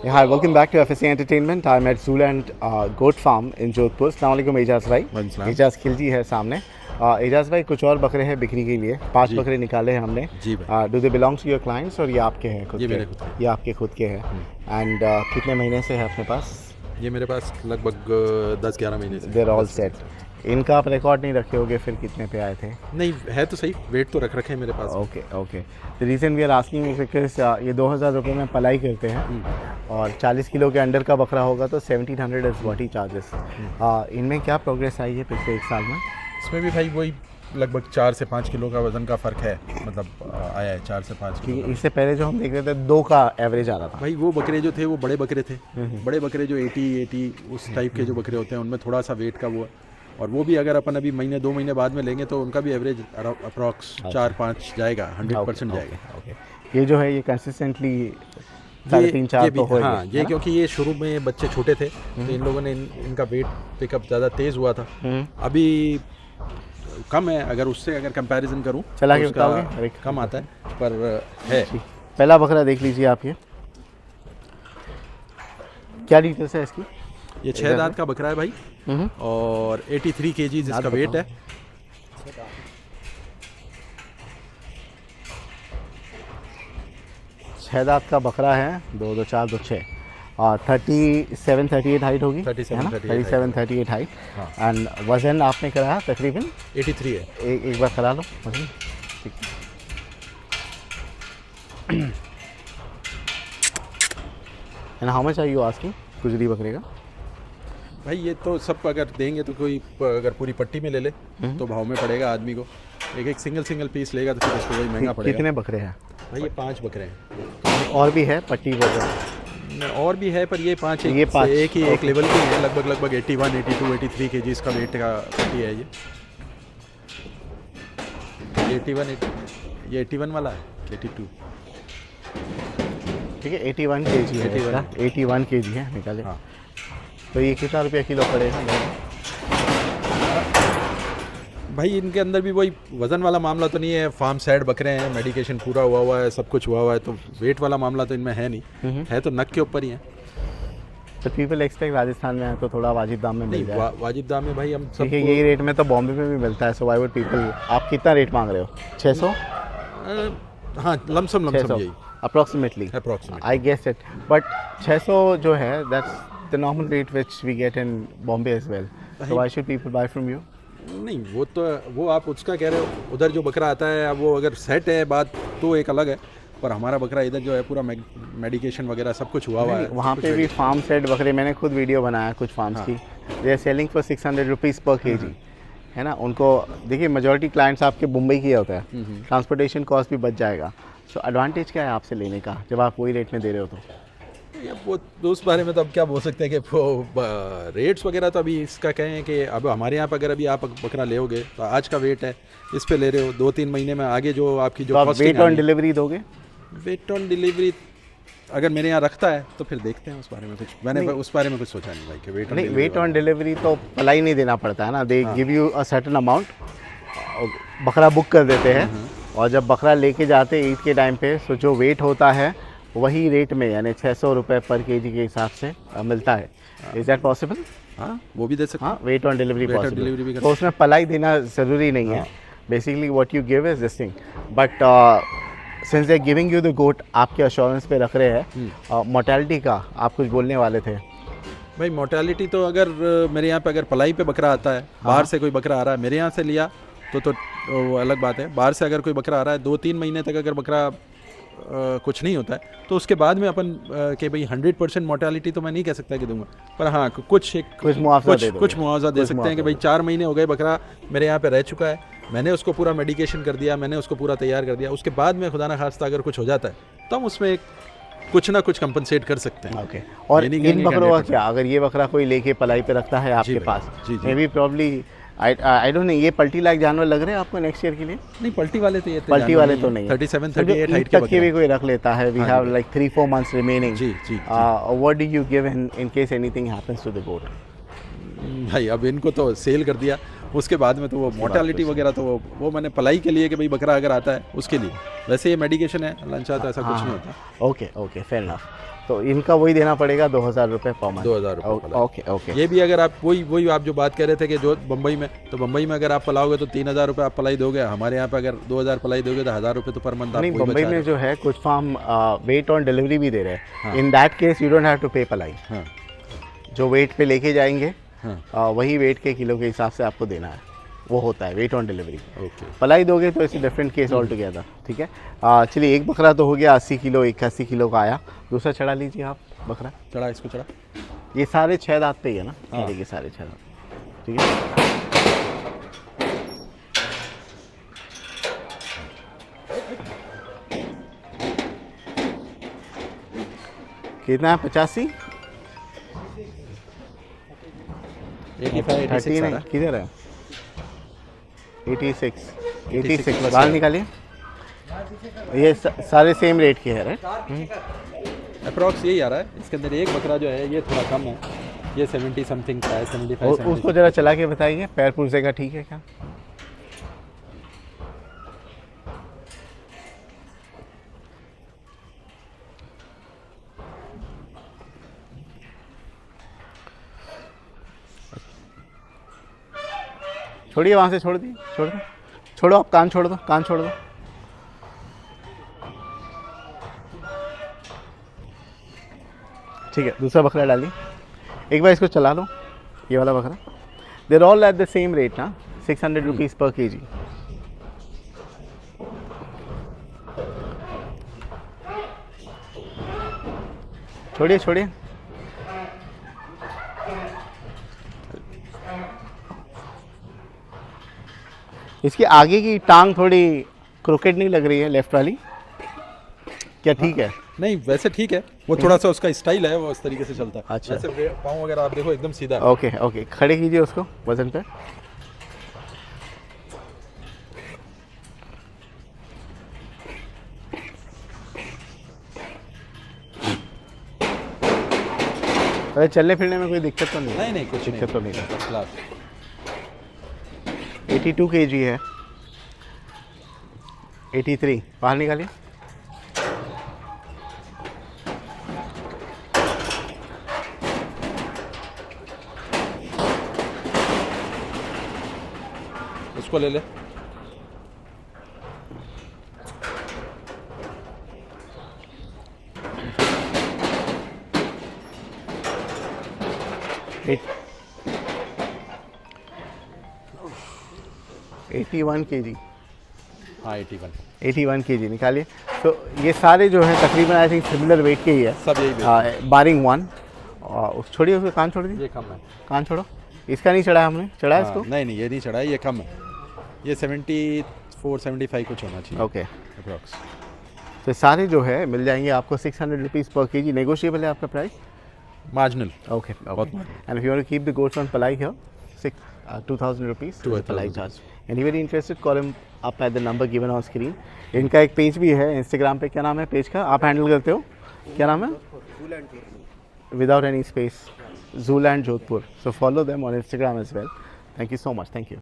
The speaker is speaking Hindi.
Hi, welcome back to FSC Entertainment. I'm at Zooland Goat Farm in Jodhpur. अस्सलाम वालेकुम एजाज भाई. एजाज खिलजी है सामने. एजाज भाई कुछ और बकरे हैं बिक्री के लिए. 5 बकरे निकाले हैं हमने. जी भाई. Do they belongs to your clients और ये आपके हैं खुद ये के? मेरे खुद के. ये आपके खुद के हैं. एंड कितने महीने से है अपने पास? ये मेरे पास लगभग 10-11 महीने से. They're all set. इनका आप रिकॉर्ड नहीं रखे होगे, फिर कितने पे आए थे? नहीं है तो सही, वेट तो रख रखे हैं मेरे पास. Okay okay. The reason we are asking because ये 2000 रुपये में पलाई करते हैं और 40 किलो के अंडर का बकरा होगा तो 1700 इज़ व्हाट ही चार्जेस. इनमें क्या प्रोग्रेस आई है पिछले 1 साल में? इसमें भी भाई वही लगभग 4 से 5 किलो का वज़न का फ़र्क है. मतलब आया है 4 से 5 किलो. इससे पहले जो हम देख रहे थे 2 का एवरेज आ रहा था. भाई वो बकरे जो थे वो बड़े बकरे थे. बड़े बकरे जो 80 उस टाइप के जो बकरे होते हैं उनमें थोड़ा सा वेट का वो है. और वो भी अगर अपन अभी महीने 2 महीने बाद में लेंगे तो उनका भी एवरेज अप्रॉक्स 4-5 जाएगा, 100% जाएगा. ओके. ये जो है ये कंसिस्टेंटली 3.5-4 तो हो. हाँ, ये क्योंकि ये शुरू में बच्चे छोटे थे तो इन लोगों ने इनका वेट पिकअप ज़्यादा तेज़ हुआ था. अभी कम है, अगर उससे अगर कंपैरिजन करूँ चला तो के उसका बताओगे? कम आता है पर है. पहला बकरा देख लीजिए आप. ये क्या डिटेल्स है इसकी? ये 6 दांत का बकरा है भाई और 83 kg इसका वेट है. छः दांत का बकरा है. 2 2 4 2 6 और 37-38 हाइट होगी. 37-38 हाइट. एंड वजन आपने कराया तकरीबन 83 है. एक बार करा लो वजन. And how much are you asking गुजरी बकरे का? भाई ये तो सब अगर देंगे तो कोई अगर पूरी पट्टी में ले ले तो भाव में पड़ेगा आदमी को. एक सिंगल पीस लेगा तो फिर उसको वही महंगा पड़ेगा. कितने बकरे हैं भाई? ये 5 बकरे हैं. और भी है पट्टी वगैरह? और भी है पर ये 5 एक ही एक लेवल की है. लगभग 81, 82, 83 kg इसका वेट का पट्टी है. ये 81 वाला है. 82. ठीक है. 81 kg है. 81 kg है निकाले. हाँ. तो ये कितना रुपया किलो पड़ेगा भाई? इनके अंदर भी वही वज़न वाला मामला तो नहीं है. फार्म साइड बकरे हैं, मेडिकेशन पूरा हुआ है, सब कुछ हुआ है, तो वेट वाला मामला तो इनमें है नहीं. है तो नक के ऊपर ही है. तो पीपल एक्सपेक्ट राजस्थान में है तो थोड़ा वाजिब दाम में मिल जाए. वाजिब दाम में भाई हम सब यही रेट में तो बॉम्बे में भी मिलता है. So why would people. आप कितना रेट मांग रहे हो? 600? हाँ, लमसम यही approximately. I guess it. But 600 जो है that's the normal rate which we get in Bombay as well. So why should people buy from you? नहीं, वो आप उसका कह रहे हो. उधर जो बकरा आता है अब वो अगर सेट है बात तो एक अलग है, पर हमारा बकरा इधर जो है पूरा मेडिकेशन वगैरह सब कुछ हुआ है. वहाँ पे भी फार्म सेट बकरे. मैंने खुद वीडियो बनाया कुछ फार्म्स की. They are selling for 600 rupees पर kg. है ना. उनको देखिए मेजॉरिटी क्लाइंट्स आपके मुंबई के होता है. ट्रांसपोर्टेशन कॉस्ट भी बच जाएगा. सो एडवांटेज क्या है आपसे लेने का जब आप वही रेट में दे रहे हो? वो उस बारे में तो अब क्या बोल सकते हैं कि रेट्स वगैरह तो अभी इसका कहें कि अब हमारे यहाँ पर अगर अभी आप बकरा लेओगे तो आज का वेट है, इस पे ले रहे हो 2-3 महीने में आगे जो आपकी जो वेट ऑन डिलीवरी दोगे? वेट ऑन डिलीवरी अगर मेरे यहाँ रखता है तो फिर देखते हैं. उस बारे में कुछ मैंने उस बारे में कुछ सोचा नहीं भाई कि वेट ऑन डिलीवरी तो पलाई नहीं देना पड़ता है ना. They give you a certain amount. बकरा बुक कर देते हैं और जब बकरा लेके जाते हैं ईद के टाइम पे तो जो वेट होता है वही रेट में यानी 600 रुपये पर kg के हिसाब से मिलता है. Is that possible? हाँ, वो भी दे सकते हैं. हाँ, वेट ऑन डिलीवरी पॉसिबल. तो उसमें पलाई देना ज़रूरी नहीं है. Basically what you give is this thing. But since they giving you the goat आपके अश्योरेंस पे रख रहे हैं. मोर्टेलिटी का आप कुछ बोलने वाले थे. भाई मोर्टेलिटी तो अगर मेरे यहाँ पे अगर पलाई पे बकरा आता है, बाहर से कोई बकरा आ रहा है, मेरे यहाँ से लिया तो अलग बात है. बाहर से अगर कोई बकरा आ रहा है 2-3 महीने तक अगर बकरा कुछ नहीं होता है तो उसके बाद में अपन कि भाई 100% मोर्टेलिटी तो मैं नहीं कह सकता कि दूंगा, पर हाँ कुछ मुआवजा दे सकते हैं कि भाई 4 महीने हो गए बकरा मेरे यहाँ पे रह चुका है, मैंने उसको पूरा मेडिकेशन कर दिया, मैंने उसको पूरा तैयार कर दिया, उसके बाद में खुदा ना खास्ता अगर कुछ हो जाता है तो हम उसमें कुछ ना कुछ कंपनसेट कर सकते हैं. ओके. और इन बकरों का क्या, अगर ये बकरा कोई लेके पलाई पे रखता है आपके पास, maybe probably I don't know, ये पल्टी लायक जानवर लग रहे हैं आपको नेक्स्ट ईयर के लिए? नहीं, पल्टी वाले तो ये पल्टी वाले तो नहीं. 37-38 हाइट के बकरे भी कोई रख लेता है. We have like 3-4 months remaining. जी. What do you give in case anything happens to the goat? भाई अब इनको तो सेल कर दिया, उसके बाद में तो वो मोर्टेलिटी वगैरह तो वो मैंने पलाई के लिए कि भाई बकरा अगर आता है उसके लिए वैसे ये मेडिकेशन है, अल्लाह चाहता ऐसा कुछ नहीं होता। Okay okay, fair enough. तो इनका वही देना पड़ेगा 2000 रुपये पर मंथ। 2000 रुपये पलाई। Okay okay. ये भी अगर आप वही आप जो बात कह रहे थे कि जो बम्बई में, तो बम्बई में अगर आप पलाओगे तो 3000 रुपये आप पलाई दोगे, हमारे यहाँ पे अगर 2000 पलाई दोगे तो 1000 रुपये तो पर मंथ नहीं, आपको बम्बई में जो है कुछ फार्म वेट ऑन डिलीवरी भी दे रहे हैं। In that case you don't have to pay पलाई। हाँ जो वेट पे लेके जाएंगे हाँ वही वेट के किलो के हिसाब से आपको देना है, वो होता है वेट ऑन डिलीवरी। ओके। पलाई दोगे तो it's different case all together. ठीक है, चलिए एक बकरा तो हो गया 80 किलो 81 किलो का आया। दूसरा चढ़ा लीजिए आप बकरा। चढ़ा, इसको चढ़ा। ये सारे 6 दांत पे ही है ना? हाँ। ये सारे 6 दांत। ठीक है, कितना है? 85 30 नहीं, किधर है? 86 86 बाहर निकालिए। ये सारे सेम रेट के हैं राइट? अप्रॉक्स यही आ रहा है। इसके अंदर एक बकरा जो है ये थोड़ा कम है, ये 70 समथिंग का है, 75 उसको जरा चला के बताइए, पैर पुर्जे का ठीक है क्या? छोड़िए वहाँ से, छोड़ दी, छोड़ दो, छोड़ो आप, कान छोड़ दो, कान छोड़ दो। ठीक है, दूसरा बकरा डालिए। एक बार इसको चला लो, ये वाला बकरा। There all at the same rate ना, 600 रुपीज़ पर केजी। छोड़िए छोड़िए। इसकी आगे की टांग थोड़ी क्रोकेट नहीं लग रही है, लेफ्ट वाली? क्या ठीक है? नहीं वैसे ठीक है, वो थोड़ा सा उसका स्टाइल है, वो इस तरीके से चलता है। अच्छा। वैसे पाँव वगैरह आप देखो एकदम सीधा है। ओके ओके, खड़े कीजिए उसको वजन पे। अरे चलने फिरने में कोई दिक्कत तो नहीं? नहीं कुछ दिक्कत तो नहीं है। First class. 82 kg है। 83 बाहर निकालिए। उसको ले ले। At 81 kg। हाँ 81 kg निकालिए। तो ये सारे जो हैं तकरीबन आई थिंक सिमिलर वेट के ही है, सब यही बारिंग वन। और छोड़िए उसको, कान छोड़ दीजिए। ये कम है। कान छोड़ो। इसका नहीं चढ़ा हमने, चढ़ा है इसको? नहीं ये नहीं चढ़ा है, ये कम है, ये 74 75 कुछ होना चाहिए। ओके। अप्रॉक्स। तो सारे जो है मिल जाएंगे आपको 600 रुपीज़ पर केजी। नेगोशिएबल है आपका price? Marginal. Okay. And if you want to keep the goats on palai here, 2,000 rupees to the palai charge. Anybody interested, call him up at the number given on screen. इनका एक पेज भी है इंस्टाग्राम पे, क्या नाम है पेज का? आप हैंडल करते हो, क्या नाम है? Without any space, Zooland Jodhpur. So follow them on Instagram as well. Thank you so much. Thank you.